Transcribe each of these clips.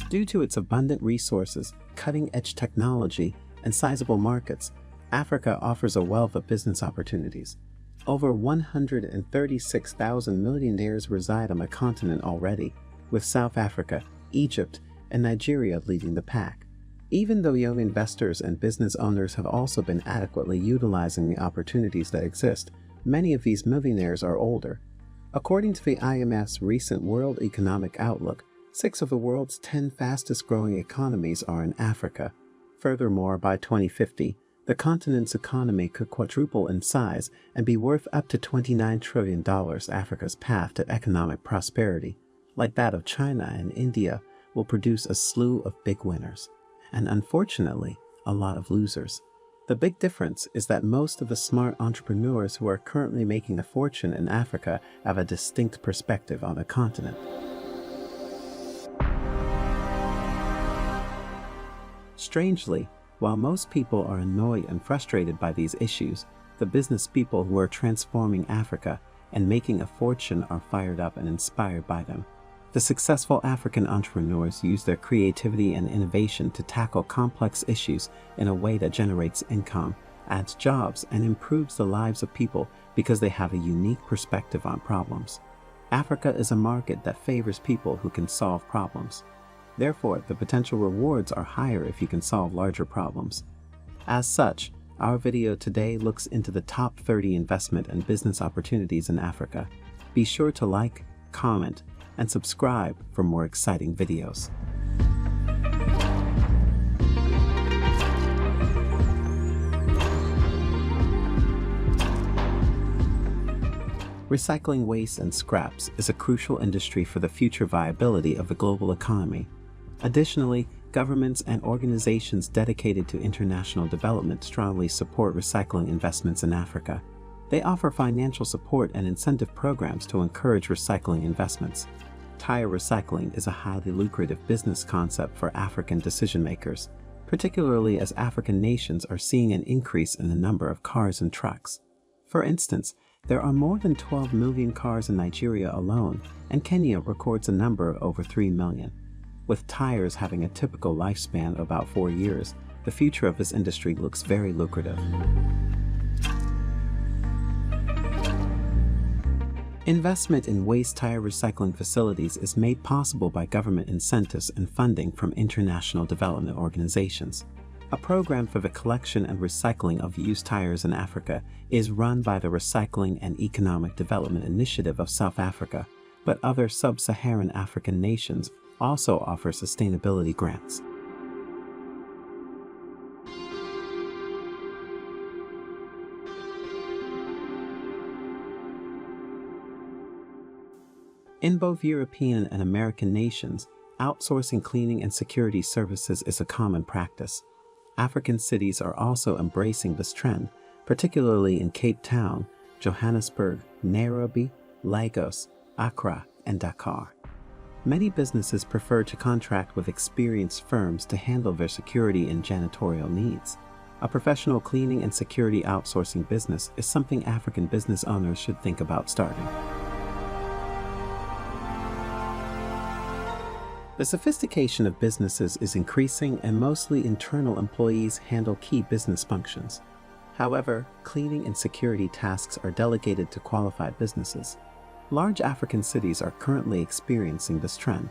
Due to its abundant resources, cutting-edge technology, and sizable markets, Africa offers a wealth of business opportunities. Over 136,000 millionaires reside on the continent already, with South Africa, Egypt, and Nigeria leading the pack. Even though young investors and business owners have also been adequately utilizing the opportunities that exist, many of these millionaires are older. According to the IMF's recent World Economic Outlook, 6 of the world's 10 fastest-growing economies are in Africa. Furthermore, by 2050, the continent's economy could quadruple in size and be worth up to $29 trillion. Africa's path to economic prosperity, like that of China and India, will produce a slew of big winners, and unfortunately, a lot of losers. The big difference is that most of the smart entrepreneurs who are currently making a fortune in Africa have a distinct perspective on the continent. Strangely, while most people are annoyed and frustrated by these issues, the business people who are transforming Africa and making a fortune are fired up and inspired by them. The successful African entrepreneurs use their creativity and innovation to tackle complex issues in a way that generates income, adds jobs, and improves the lives of people because they have a unique perspective on problems. Africa is a market that favors people who can solve problems. Therefore, the potential rewards are higher if you can solve larger problems. As such, our video today looks into the top 30 investment and business opportunities in Africa. Be sure to like, comment, and subscribe for more exciting videos. Recycling waste and scraps is a crucial industry for the future viability of the global economy. Additionally, governments and organizations dedicated to international development strongly support recycling investments in Africa. They offer financial support and incentive programs to encourage recycling investments. Tire recycling is a highly lucrative business concept for African decision-makers, particularly as African nations are seeing an increase in the number of cars and trucks. For instance, there are more than 12 million cars in Nigeria alone, and Kenya records a number of over 3 million. With tires having a typical lifespan of about 4 years, the future of this industry looks very lucrative. Investment in waste tire recycling facilities is made possible by government incentives and funding from international development organizations. A program for the collection and recycling of used tires in Africa is run by the Recycling and Economic Development Initiative of South Africa, but other sub-Saharan African nations also offer sustainability grants. In both European and American nations, outsourcing cleaning and security services is a common practice. African cities are also embracing this trend, particularly in Cape Town, Johannesburg, Nairobi, Lagos, Accra, and Dakar. Many businesses prefer to contract with experienced firms to handle their security and janitorial needs. A professional cleaning and security outsourcing business is something African business owners should think about starting. The sophistication of businesses is increasing, and mostly internal employees handle key business functions. However, cleaning and security tasks are delegated to qualified businesses. Large African cities are currently experiencing this trend.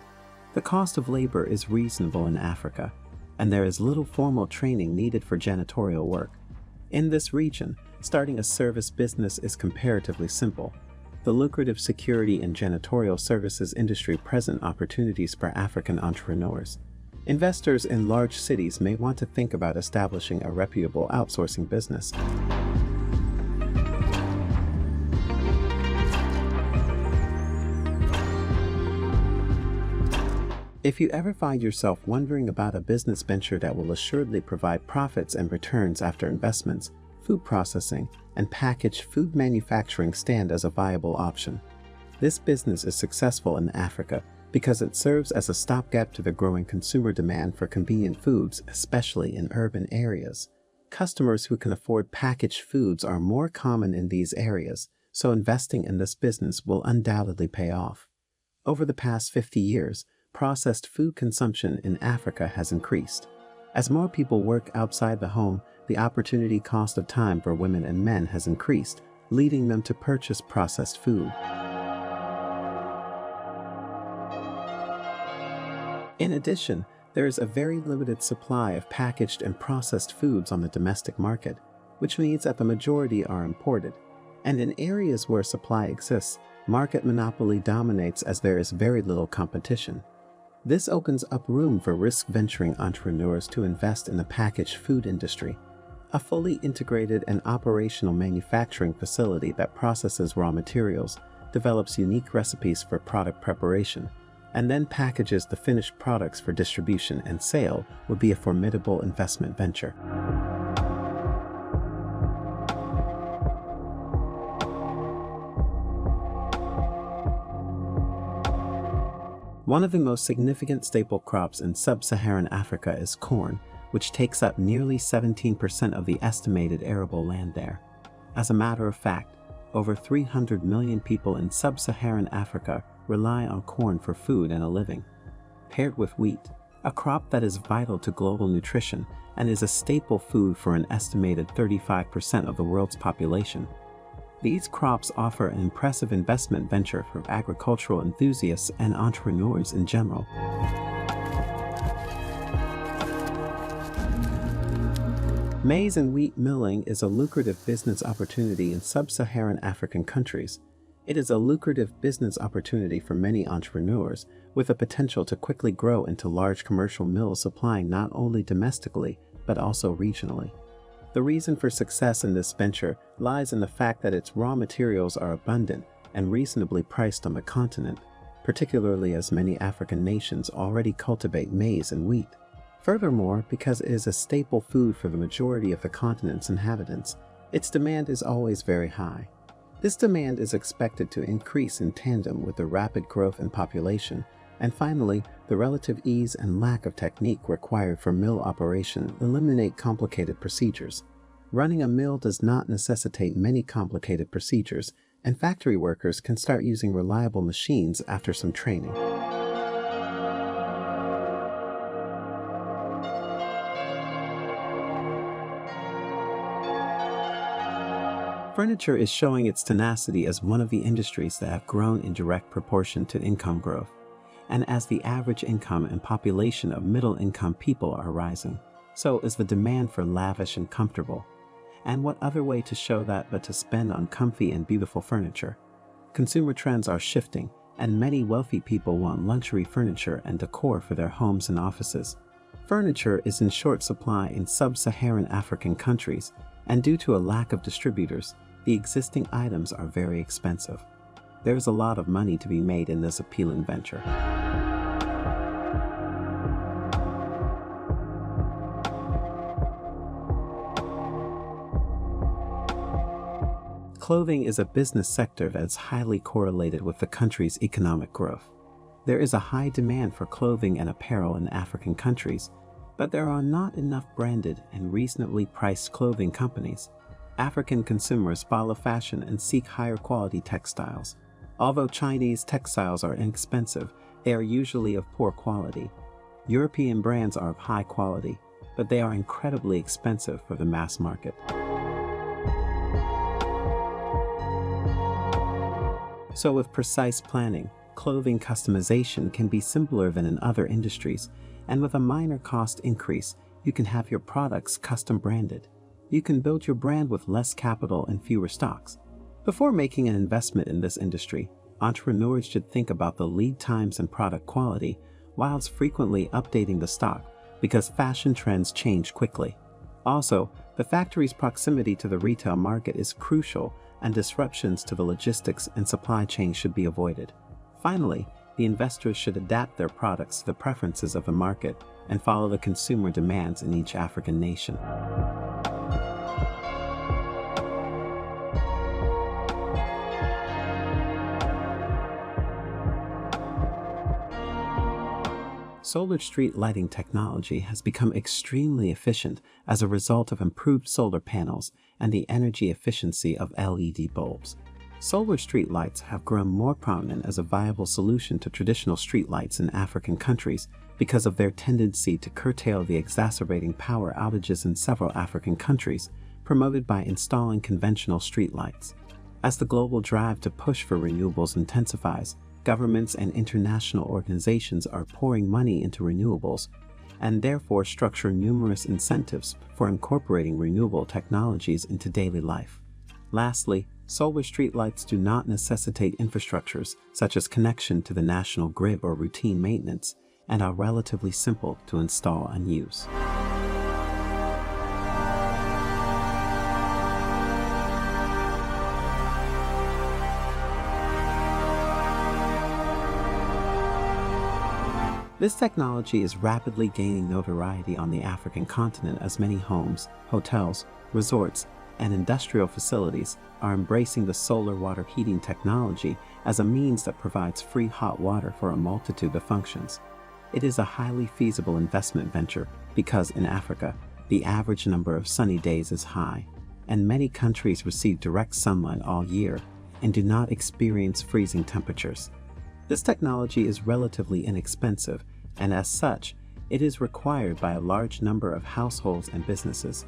The cost of labor is reasonable in Africa, and there is little formal training needed for janitorial work. In this region, starting a service business is comparatively simple. The lucrative security and janitorial services industry present opportunities for African entrepreneurs. Investors in large cities may want to think about establishing a reputable outsourcing business. If you ever find yourself wondering about a business venture that will assuredly provide profits and returns after investments, food processing and packaged food manufacturing stand as a viable option. This business is successful in Africa because it serves as a stopgap to the growing consumer demand for convenient foods, especially in urban areas. Customers who can afford packaged foods are more common in these areas, so investing in this business will undoubtedly pay off. Over the past 50 years, processed food consumption in Africa has increased. As more people work outside the home, the opportunity cost of time for women and men has increased, leading them to purchase processed food. In addition, there is a very limited supply of packaged and processed foods on the domestic market, which means that the majority are imported. And in areas where supply exists, market monopoly dominates as there is very little competition. This opens up room for risk-venturing entrepreneurs to invest in the packaged food industry, a fully integrated and operational manufacturing facility that processes raw materials, develops unique recipes for product preparation, and then packages the finished products for distribution and sale would be a formidable investment venture. One of the most significant staple crops in sub-Saharan Africa is corn, which takes up nearly 17% of the estimated arable land there. As a matter of fact, over 300 million people in sub-Saharan Africa rely on corn for food and a living. Paired with wheat, a crop that is vital to global nutrition and is a staple food for an estimated 35% of the world's population. These crops offer an impressive investment venture for agricultural enthusiasts and entrepreneurs in general. Maize and wheat milling is a lucrative business opportunity in sub-Saharan African countries. It is a lucrative business opportunity for many entrepreneurs, with the potential to quickly grow into large commercial mills supplying not only domestically, but also regionally. The reason for success in this venture lies in the fact that its raw materials are abundant and reasonably priced on the continent, particularly as many African nations already cultivate maize and wheat. Furthermore, because it is a staple food for the majority of the continent's inhabitants, its demand is always very high. This demand is expected to increase in tandem with the rapid growth in population, and finally, the relative ease and lack of technique required for mill operation eliminate complicated procedures. Running a mill does not necessitate many complicated procedures, and factory workers can start using reliable machines after some training. Furniture is showing its tenacity as one of the industries that have grown in direct proportion to income growth, and as the average income and population of middle-income people are rising, so is the demand for lavish and comfortable. And what other way to show that but to spend on comfy and beautiful furniture? Consumer trends are shifting, and many wealthy people want luxury furniture and decor for their homes and offices. Furniture is in short supply in sub-Saharan African countries, and due to a lack of distributors, the existing items are very expensive. There is a lot of money to be made in this appealing venture. Clothing is a business sector that is highly correlated with the country's economic growth. There is a high demand for clothing and apparel in African countries, but there are not enough branded and reasonably priced clothing companies. African consumers follow fashion and seek higher quality textiles. Although Chinese textiles are inexpensive, they are usually of poor quality. European brands are of high quality, but they are incredibly expensive for the mass market. So with precise planning, clothing customization can be simpler than in other industries, and with a minor cost increase, you can have your products custom branded. You can build your brand with less capital and fewer stocks. Before making an investment in this industry, entrepreneurs should think about the lead times and product quality, whilst frequently updating the stock, because fashion trends change quickly. Also, the factory's proximity to the retail market is crucial, and disruptions to the logistics and supply chain should be avoided. Finally, the investors should adapt their products to the preferences of the market and follow the consumer demands in each African nation. Solar street lighting technology has become extremely efficient as a result of improved solar panels and the energy efficiency of LED bulbs. Solar streetlights have grown more prominent as a viable solution to traditional streetlights in African countries because of their tendency to curtail the exacerbating power outages in several African countries, promoted by installing conventional streetlights. As the global drive to push for renewables intensifies, governments and international organizations are pouring money into renewables, and therefore structure numerous incentives for incorporating renewable technologies into daily life. Lastly, solar streetlights do not necessitate infrastructures such as connection to the national grid or routine maintenance, and are relatively simple to install and use. This technology is rapidly gaining notoriety on the African continent as many homes, hotels, resorts, and industrial facilities are embracing the solar water heating technology as a means that provides free hot water for a multitude of functions. It is a highly feasible investment venture because in Africa, the average number of sunny days is high, and many countries receive direct sunlight all year and do not experience freezing temperatures. This technology is relatively inexpensive, and as such, it is required by a large number of households and businesses.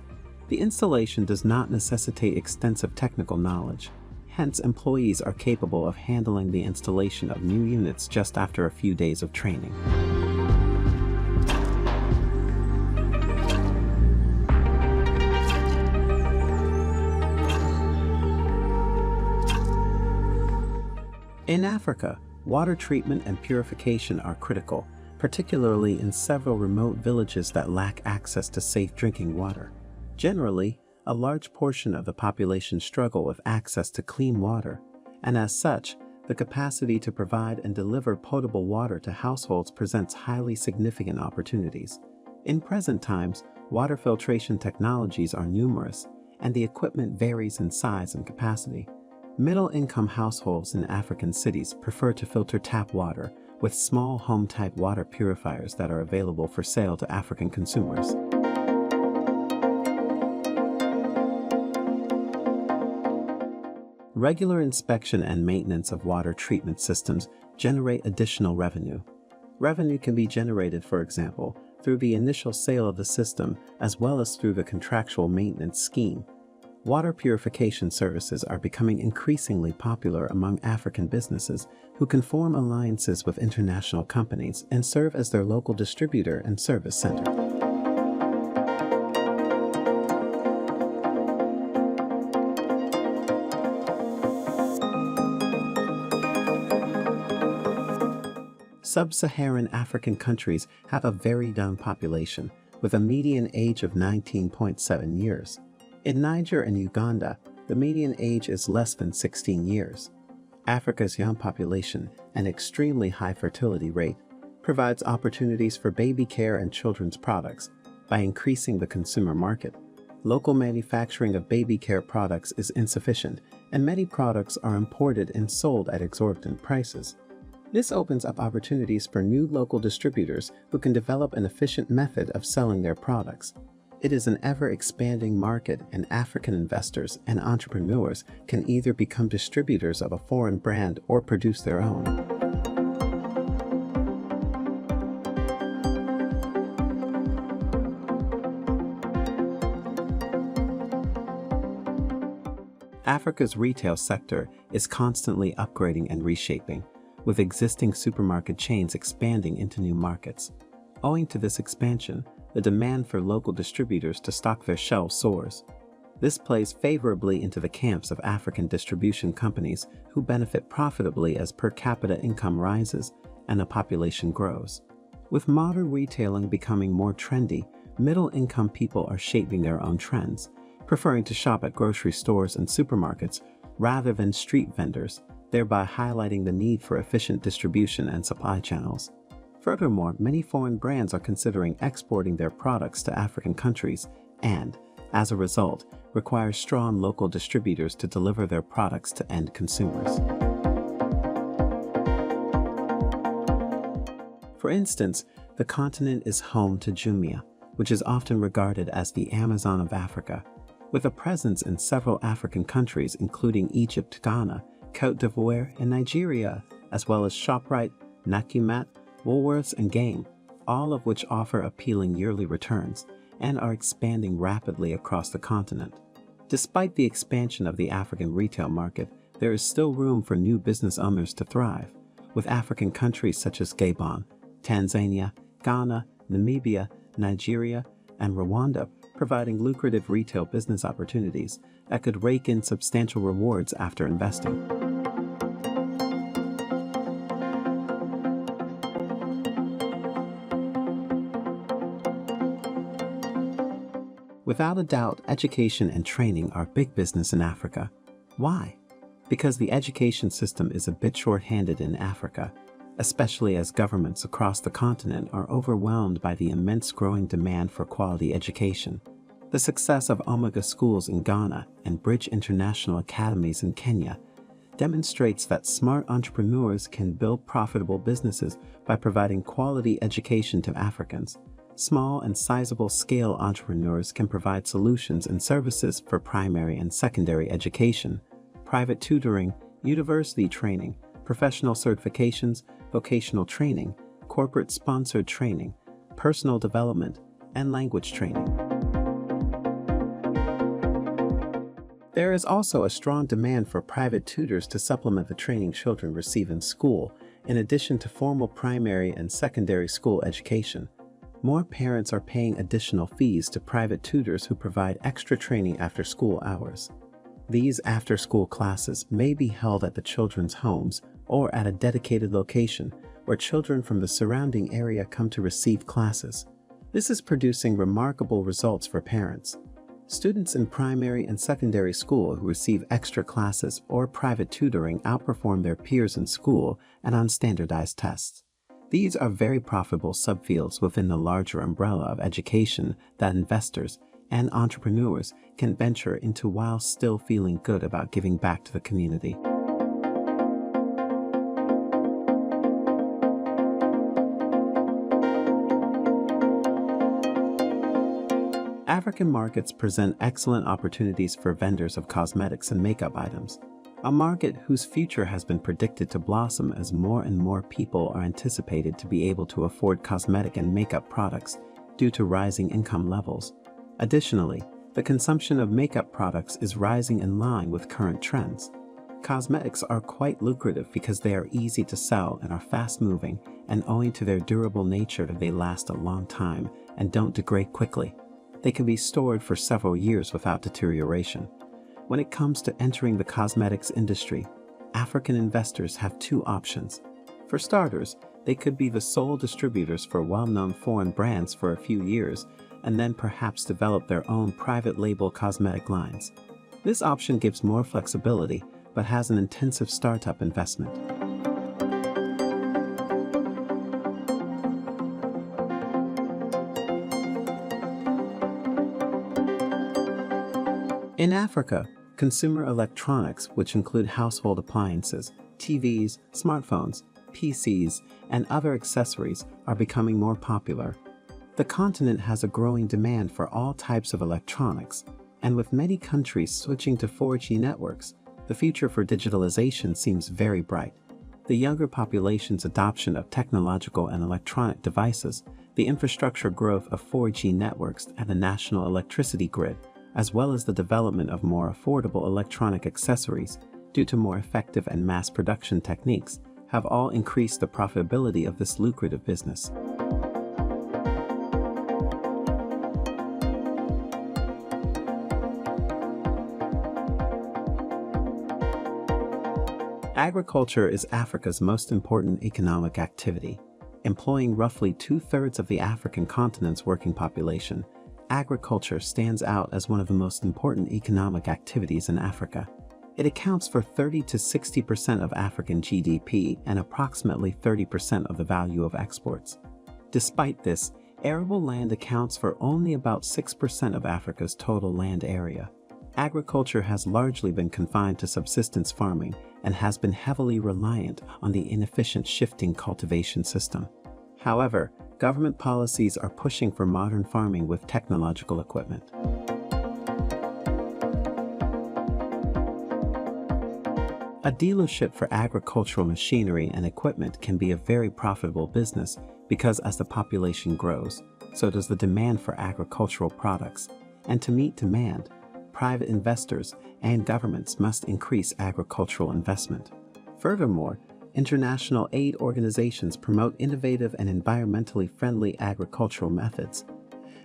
The installation does not necessitate extensive technical knowledge. Hence, employees are capable of handling the installation of new units just after a few days of training. In Africa, water treatment and purification are critical, particularly in several remote villages that lack access to safe drinking water. Generally, a large portion of the population struggle with access to clean water, and as such, the capacity to provide and deliver potable water to households presents highly significant opportunities. In present times, water filtration technologies are numerous, and the equipment varies in size and capacity. Middle-income households in African cities prefer to filter tap water with small home-type water purifiers that are available for sale to African consumers. Regular inspection and maintenance of water treatment systems generate additional revenue. Revenue can be generated, for example, through the initial sale of the system as well as through the contractual maintenance scheme. Water purification services are becoming increasingly popular among African businesses who can form alliances with international companies and serve as their local distributor and service center. Sub-Saharan African countries have a very young population, with a median age of 19.7 years. In Niger and Uganda, the median age is less than 16 years. Africa's young population and extremely high fertility rate provides opportunities for baby care and children's products by increasing the consumer market. Local manufacturing of baby care products is insufficient, and many products are imported and sold at exorbitant prices. This opens up opportunities for new local distributors who can develop an efficient method of selling their products. It is an ever-expanding market, and African investors and entrepreneurs can either become distributors of a foreign brand or produce their own. Africa's retail sector is constantly upgrading and reshaping, with existing supermarket chains expanding into new markets. Owing to this expansion, the demand for local distributors to stock their shelves soars. This plays favorably into the camps of African distribution companies who benefit profitably as per capita income rises and the population grows. With modern retailing becoming more trendy, middle-income people are shaping their own trends, preferring to shop at grocery stores and supermarkets rather than street vendors, thereby highlighting the need for efficient distribution and supply channels. Furthermore, many foreign brands are considering exporting their products to African countries and, as a result, require strong local distributors to deliver their products to end consumers. For instance, the continent is home to Jumia, which is often regarded as the Amazon of Africa. With a presence in several African countries including Egypt, Ghana, Côte d'Ivoire, and Nigeria, as well as ShopRite, Nakumatt, Woolworths, and Game, all of which offer appealing yearly returns and are expanding rapidly across the continent. Despite the expansion of the African retail market, there is still room for new business owners to thrive, with African countries such as Gabon, Tanzania, Ghana, Namibia, Nigeria, and Rwanda providing lucrative retail business opportunities that could rake in substantial rewards after investing. Without a doubt, education and training are big business in Africa. Why? Because the education system is a bit short-handed in Africa, especially as governments across the continent are overwhelmed by the immense growing demand for quality education. The success of Omega schools in Ghana and Bridge International Academies in Kenya demonstrates that smart entrepreneurs can build profitable businesses by providing quality education to Africans. Small and sizable scale entrepreneurs can provide solutions and services for primary and secondary education, private tutoring, university training, professional certifications, vocational training, corporate sponsored training, personal development, and language training. There is also a strong demand for private tutors to supplement the training children receive in school, in addition to formal primary and secondary school education. More parents are paying additional fees to private tutors who provide extra training after school hours. These after-school classes may be held at the children's homes or at a dedicated location where children from the surrounding area come to receive classes. This is producing remarkable results for parents. Students in primary and secondary school who receive extra classes or private tutoring outperform their peers in school and on standardized tests. These are very profitable subfields within the larger umbrella of education that investors and entrepreneurs can venture into while still feeling good about giving back to the community. African markets present excellent opportunities for vendors of cosmetics and makeup items, a market whose future has been predicted to blossom as more and more people are anticipated to be able to afford cosmetic and makeup products due to rising income levels. Additionally, the consumption of makeup products is rising in line with current trends. Cosmetics are quite lucrative because they are easy to sell and are fast-moving, and owing to their durable nature, they last a long time and don't degrade quickly. They can be stored for several years without deterioration. When it comes to entering the cosmetics industry, African investors have two options. For starters, they could be the sole distributors for well-known foreign brands for a few years, and then perhaps develop their own private label cosmetic lines. This option gives more flexibility, but has an intensive startup investment. In Africa, consumer electronics, which include household appliances, TVs, smartphones, PCs, and other accessories, are becoming more popular. The continent has a growing demand for all types of electronics, and with many countries switching to 4G networks, the future for digitalization seems very bright. The younger population's adoption of technological and electronic devices, the infrastructure growth of 4G networks and the national electricity grid, as well as the development of more affordable electronic accessories due to more effective and mass production techniques, have all increased the profitability of this lucrative business. Agriculture is Africa's most important economic activity. Employing roughly 2/3 of the African continent's working population, agriculture stands out as one of the most important economic activities in Africa. It accounts for 30 to 60% of African GDP and approximately 30% of the value of exports. Despite this, arable land accounts for only about 6% of Africa's total land area. Agriculture has largely been confined to subsistence farming and has been heavily reliant on the inefficient shifting cultivation system. However, government policies are pushing for modern farming with technological equipment. A dealership for agricultural machinery and equipment can be a very profitable business because as the population grows, so does the demand for agricultural products. And to meet demand, private investors and governments must increase agricultural investment. Furthermore, international aid organizations promote innovative and environmentally friendly agricultural methods,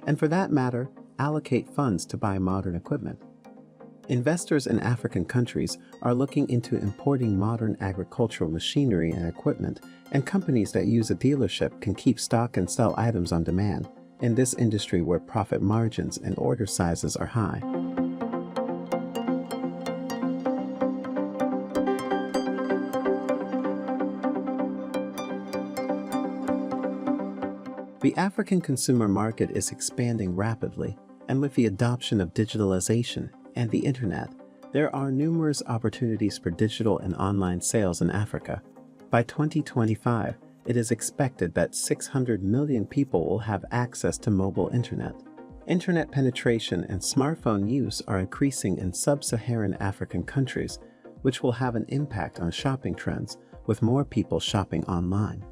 and for that matter, allocate funds to buy modern equipment. Investors in African countries are looking into importing modern agricultural machinery and equipment, and companies that use a dealership can keep stock and sell items on demand in this industry where profit margins and order sizes are high. The African consumer market is expanding rapidly, and with the adoption of digitalization and the internet, there are numerous opportunities for digital and online sales in Africa. By 2025, it is expected that 600 million people will have access to mobile internet. Internet penetration and smartphone use are increasing in sub-Saharan African countries, which will have an impact on shopping trends, with more people shopping online.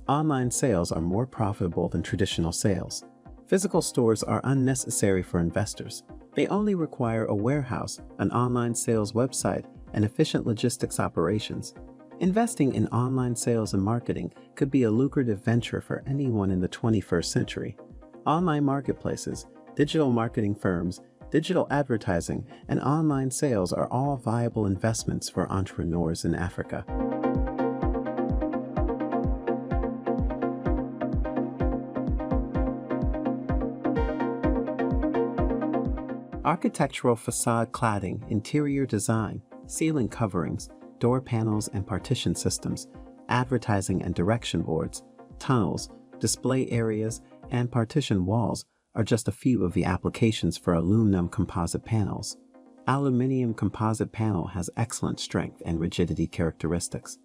Online sales are more profitable than traditional sales. Physical stores are unnecessary for investors. They only require a warehouse, an online sales website, and efficient logistics operations. Investing in online sales and marketing could be a lucrative venture for anyone in the 21st century. Online marketplaces, digital marketing firms, digital advertising, and online sales are all viable investments for entrepreneurs in Africa. Architectural facade cladding, interior design, ceiling coverings, door panels and partition systems, advertising and direction boards, tunnels, display areas, and partition walls are just a few of the applications for aluminum composite panels. Aluminium composite panel has excellent strength and rigidity characteristics.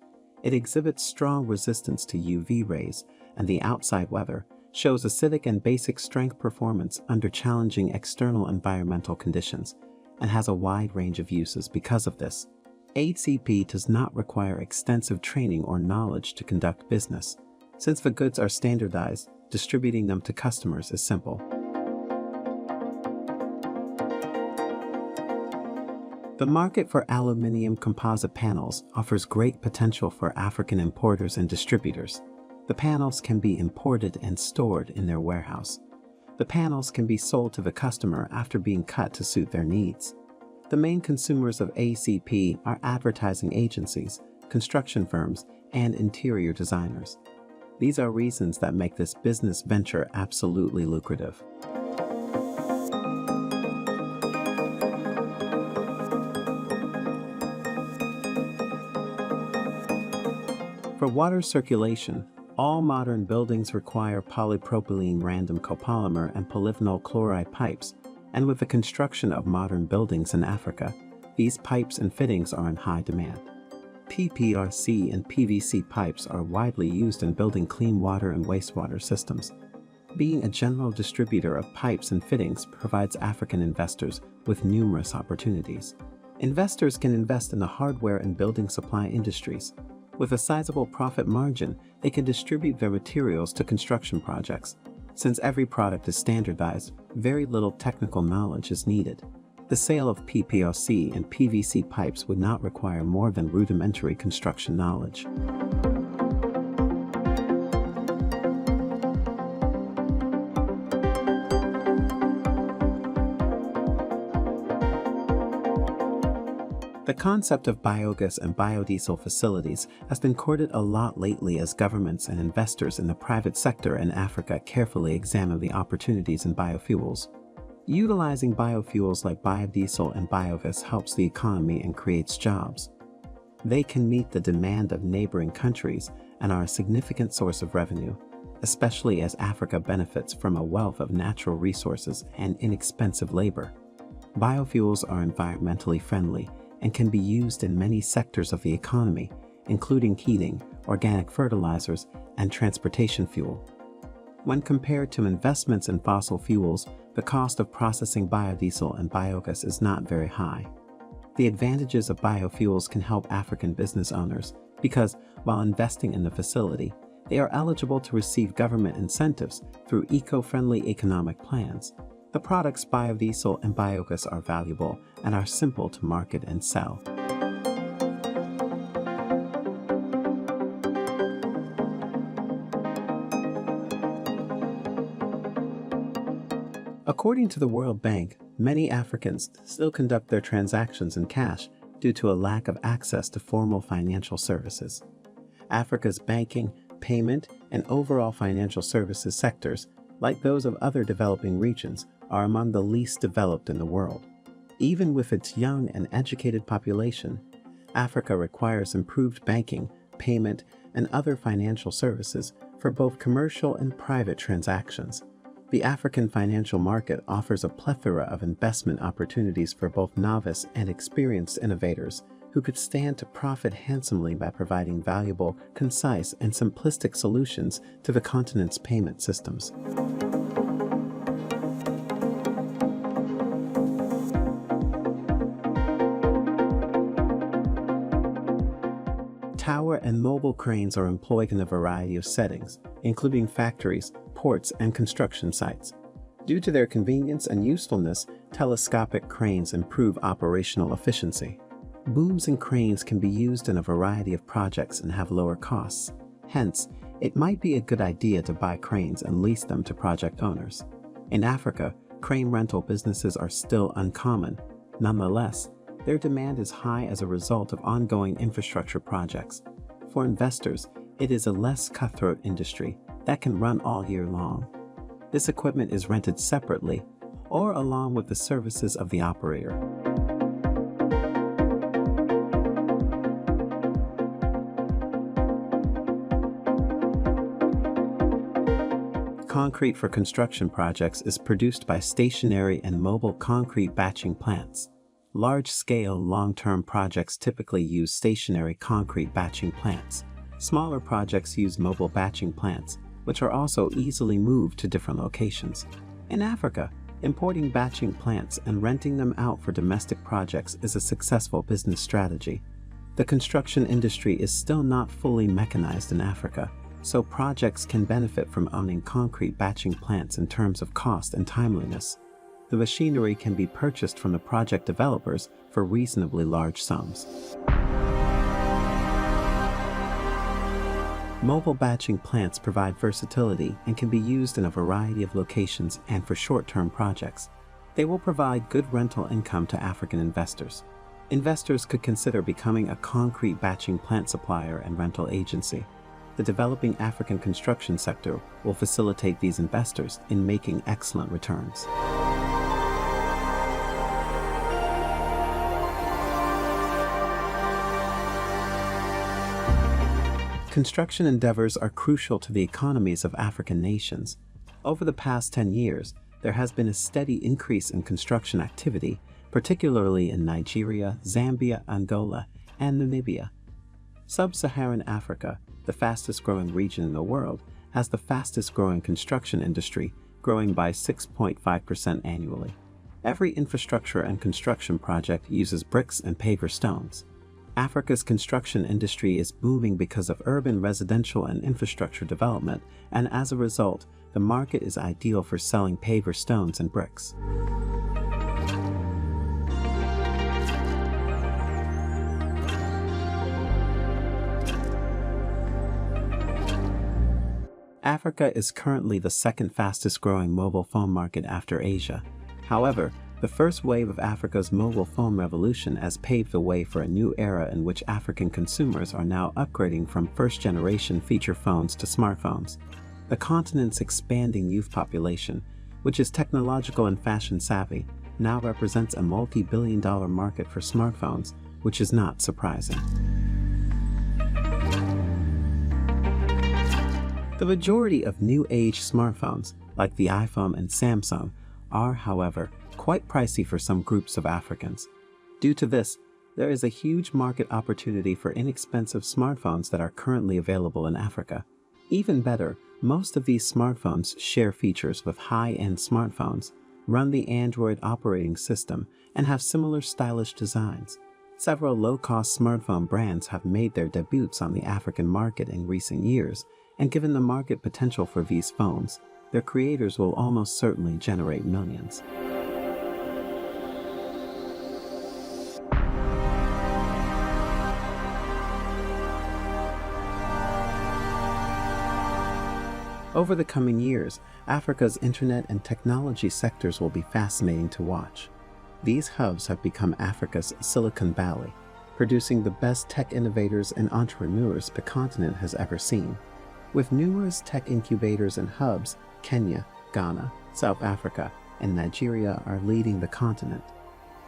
It exhibits strong resistance to UV rays, and the outside weather shows acidic and basic strength performance under challenging external environmental conditions, and has a wide range of uses because of this. ACP does not require extensive training or knowledge to conduct business. Since the goods are standardized, distributing them to customers is simple. The market for aluminium composite panels offers great potential for African importers and distributors. The panels can be imported and stored in their warehouse. The panels can be sold to the customer after being cut to suit their needs. The main consumers of ACP are advertising agencies, construction firms, and interior designers. These are reasons that make this business venture absolutely lucrative. For water circulation, all modern buildings require polypropylene random copolymer and polyvinyl chloride pipes, and with the construction of modern buildings in Africa, these pipes and fittings are in high demand. PPRC and PVC pipes are widely used in building clean water and wastewater systems. Being a general distributor of pipes and fittings provides African investors with numerous opportunities. Investors can invest in the hardware and building supply industries. With a sizable profit margin, they can distribute their materials to construction projects. Since every product is standardized, very little technical knowledge is needed. The sale of PPRC and PVC pipes would not require more than rudimentary construction knowledge. The concept of biogas and biodiesel facilities has been courted a lot lately as governments and investors in the private sector in Africa carefully examine the opportunities in biofuels. Utilizing biofuels like biodiesel and biogas helps the economy and creates jobs. They can meet the demand of neighboring countries and are a significant source of revenue, especially as Africa benefits from a wealth of natural resources and inexpensive labor. Biofuels are environmentally friendly and can be used in many sectors of the economy, including heating, organic fertilizers, and transportation fuel. When compared to investments in fossil fuels, the cost of processing biodiesel and biogas is not very high. The advantages of biofuels can help African business owners because, while investing in the facility, they are eligible to receive government incentives through eco-friendly economic plans. The products biodiesel and biogas are valuable and are simple to market and sell. According to the World Bank, many Africans still conduct their transactions in cash due to a lack of access to formal financial services. Africa's banking, payment, and overall financial services sectors, like those of other developing regions, are among the least developed in the world. Even with its young and educated population, Africa requires improved banking, payment, and other financial services for both commercial and private transactions. The African financial market offers a plethora of investment opportunities for both novice and experienced innovators who could stand to profit handsomely by providing valuable, concise, and simplistic solutions to the continent's payment systems. Tower and mobile cranes are employed in a variety of settings, including factories, ports, and construction sites. Due to their convenience and usefulness, telescopic cranes improve operational efficiency. Booms and cranes can be used in a variety of projects and have lower costs. Hence, it might be a good idea to buy cranes and lease them to project owners. In Africa, crane rental businesses are still uncommon. Nonetheless, their demand is high as a result of ongoing infrastructure projects. For investors, it is a less cutthroat industry that can run all year long. This equipment is rented separately or along with the services of the operator. Concrete for construction projects is produced by stationary and mobile concrete batching plants. Large-scale, long-term projects typically use stationary concrete batching plants. Smaller projects use mobile batching plants, which are also easily moved to different locations. In Africa, importing batching plants and renting them out for domestic projects is a successful business strategy. The construction industry is still not fully mechanized in Africa, so projects can benefit from owning concrete batching plants in terms of cost and timeliness. The machinery can be purchased from the project developers for reasonably large sums. Mobile batching plants provide versatility and can be used in a variety of locations and for short-term projects. They will provide good rental income to African investors. Investors could consider becoming a concrete batching plant supplier and rental agency. The developing African construction sector will facilitate these investors in making excellent returns. Construction endeavors are crucial to the economies of African nations. Over the past 10 years, there has been a steady increase in construction activity, particularly in Nigeria, Zambia, Angola, and Namibia. Sub-Saharan Africa, the fastest-growing region in the world, has the fastest-growing construction industry, growing by 6.5% annually. Every infrastructure and construction project uses bricks and paver stones. Africa's construction industry is booming because of urban residential and infrastructure development, and as a result, the market is ideal for selling paver stones and bricks. Africa is currently the second fastest growing mobile phone market after Asia. However, the first wave of Africa's mobile phone revolution has paved the way for a new era in which African consumers are now upgrading from first-generation feature phones to smartphones. The continent's expanding youth population, which is technological and fashion-savvy, now represents a multi-billion-dollar market for smartphones, which is not surprising. The majority of new-age smartphones, like the iPhone and Samsung, are, however, quite pricey for some groups of Africans. Due to this, there is a huge market opportunity for inexpensive smartphones that are currently available in Africa. Even better, most of these smartphones share features with high-end smartphones, run the Android operating system, and have similar stylish designs. Several low-cost smartphone brands have made their debuts on the African market in recent years, and given the market potential for these phones, their creators will almost certainly generate millions. Over the coming years, Africa's internet and technology sectors will be fascinating to watch. These hubs have become Africa's Silicon Valley, producing the best tech innovators and entrepreneurs the continent has ever seen. With numerous tech incubators and hubs, Kenya, Ghana, South Africa, and Nigeria are leading the continent.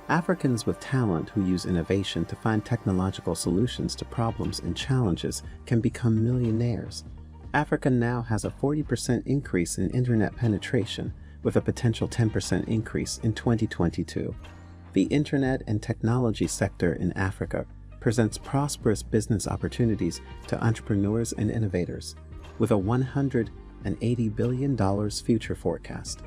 Africans with talent who use innovation to find technological solutions to problems and challenges can become millionaires. Africa now has a 40% increase in internet penetration, with a potential 10% increase in 2022. The internet and technology sector in Africa presents prosperous business opportunities to entrepreneurs and innovators, with a $180 billion future forecast.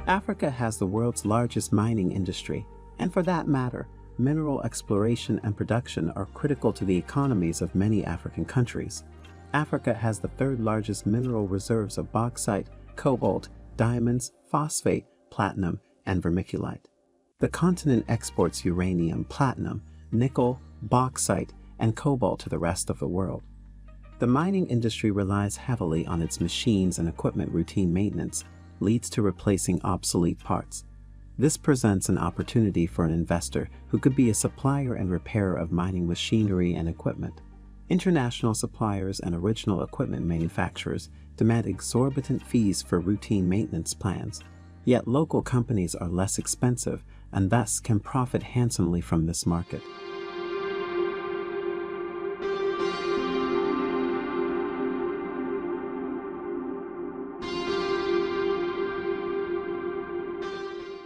Africa has the world's largest mining industry, and for that matter, mineral exploration and production are critical to the economies of many African countries. Africa has the third largest mineral reserves of bauxite, cobalt, diamonds, phosphate, platinum, and vermiculite. The continent exports uranium, platinum, nickel, bauxite, and cobalt to the rest of the world. The mining industry relies heavily on its machines and equipment. Routine maintenance leads to replacing obsolete parts. This presents an opportunity for an investor who could be a supplier and repairer of mining machinery and equipment. International suppliers and original equipment manufacturers demand exorbitant fees for routine maintenance plans, yet local companies are less expensive and thus can profit handsomely from this market.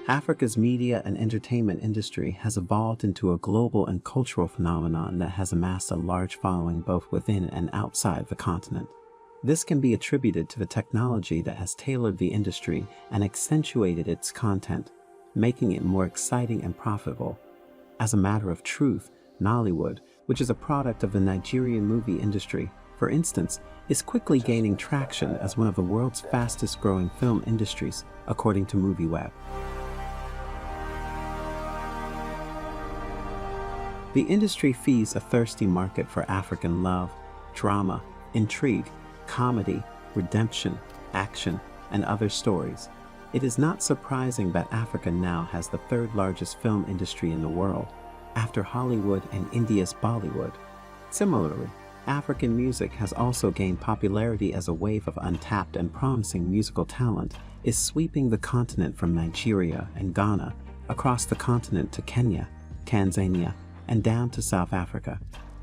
Africa's media and entertainment industry has evolved into a global and cultural phenomenon that has amassed a large following both within and outside the continent. This can be attributed to the technology that has tailored the industry and accentuated its content, making it more exciting and profitable. As a matter of truth, Nollywood, which is a product of the Nigerian movie industry, for instance, is quickly gaining traction as one of the world's fastest-growing film industries, according to MovieWeb. The industry feeds a thirsty market for African love, drama, intrigue, comedy, redemption, action, and other stories. It is not surprising that Africa now has the third largest film industry in the world, after Hollywood and India's Bollywood. Similarly, African music has also gained popularity as a wave of untapped and promising musical talent is sweeping the continent from Nigeria and Ghana, across the continent to Kenya, Tanzania, and down to South Africa.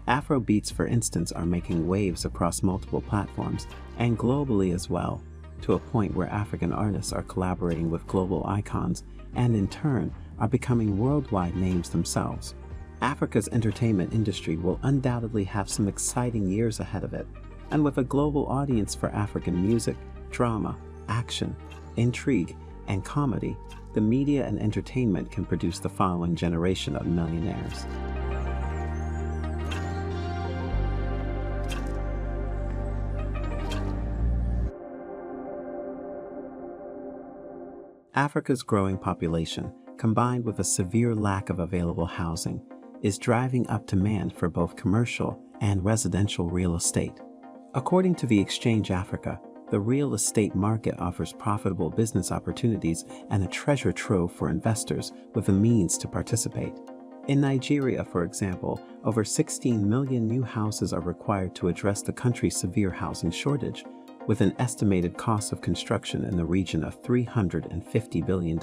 Afrobeats, for instance, are making waves across multiple platforms and globally as well, to a point where African artists are collaborating with global icons and in turn are becoming worldwide names themselves. Africa's entertainment industry will undoubtedly have some exciting years ahead of it, and with a global audience for African music, drama, action, intrigue, and comedy, the media and entertainment can produce the following generation of millionaires. Africa's growing population, combined with a severe lack of available housing, is driving up demand for both commercial and residential real estate. According to the Exchange Africa, the real estate market offers profitable business opportunities and a treasure trove for investors with the means to participate. In Nigeria, for example, over 16 million new houses are required to address the country's severe housing shortage, with an estimated cost of construction in the region of $350 billion.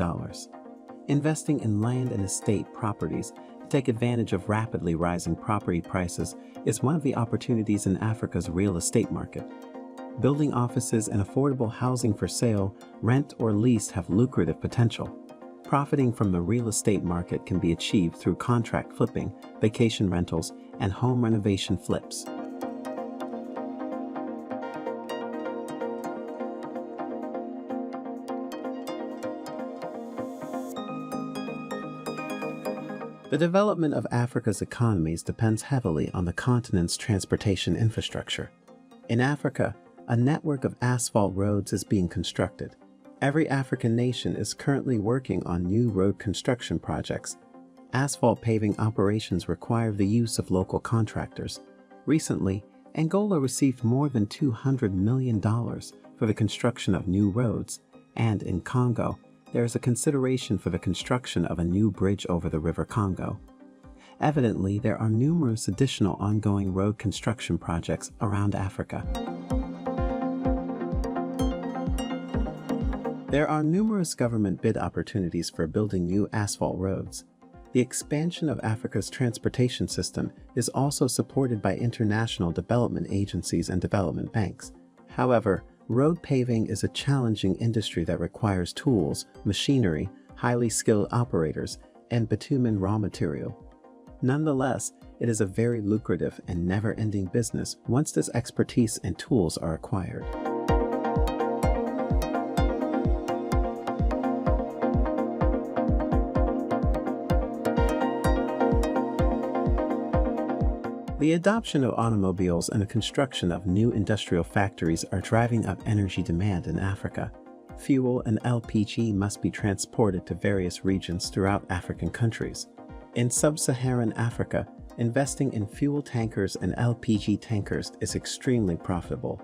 Investing in land and estate properties to take advantage of rapidly rising property prices is one of the opportunities in Africa's real estate market. Building offices and affordable housing for sale, rent, or lease have lucrative potential. profiting from the real estate market can be achieved through contract flipping, vacation rentals, and home renovation flips. The development of Africa's economies depends heavily on the continent's transportation infrastructure. In Africa, a network of asphalt roads is being constructed. Every African nation is currently working on new road construction projects. Asphalt paving operations require the use of local contractors. Recently, Angola received more than $200 million for the construction of new roads, and in Congo, there is a consideration for the construction of a new bridge over the River Congo. Evidently, there are numerous additional ongoing road construction projects around Africa. There are numerous government bid opportunities for building new asphalt roads. The expansion of Africa's transportation system is also supported by international development agencies and development banks. However, road paving is a challenging industry that requires tools, machinery, highly skilled operators, and bitumen raw material. Nonetheless, it is a very lucrative and never-ending business once this expertise and tools are acquired. The adoption of automobiles and the construction of new industrial factories are driving up energy demand in Africa. Fuel and LPG must be transported to various regions throughout African countries. In sub-Saharan Africa, investing in fuel tankers and LPG tankers is extremely profitable.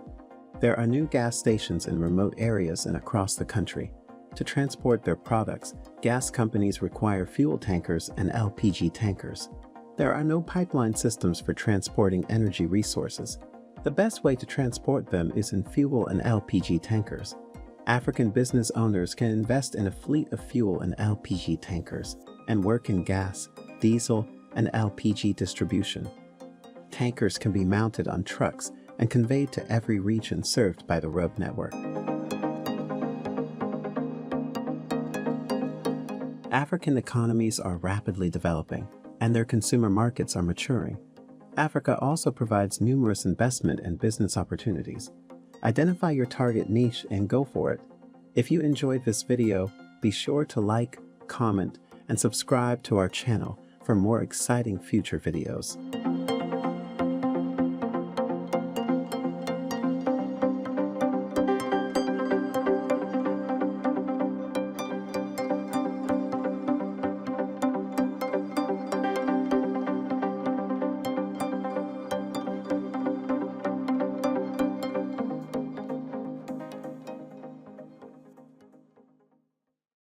There are new gas stations in remote areas and across the country. To transport their products, gas companies require fuel tankers and LPG tankers. There are no pipeline systems for transporting energy resources. The best way to transport them is in fuel and LPG tankers. African business owners can invest in a fleet of fuel and LPG tankers and work in gas, diesel, and LPG distribution. Tankers can be mounted on trucks and conveyed to every region served by the road network. African economies are rapidly developing, and their consumer markets are maturing. Africa also provides numerous investment and business opportunities. Identify your target niche and go for it. If you enjoyed this video, be sure to like, comment, and subscribe to our channel for more exciting future videos.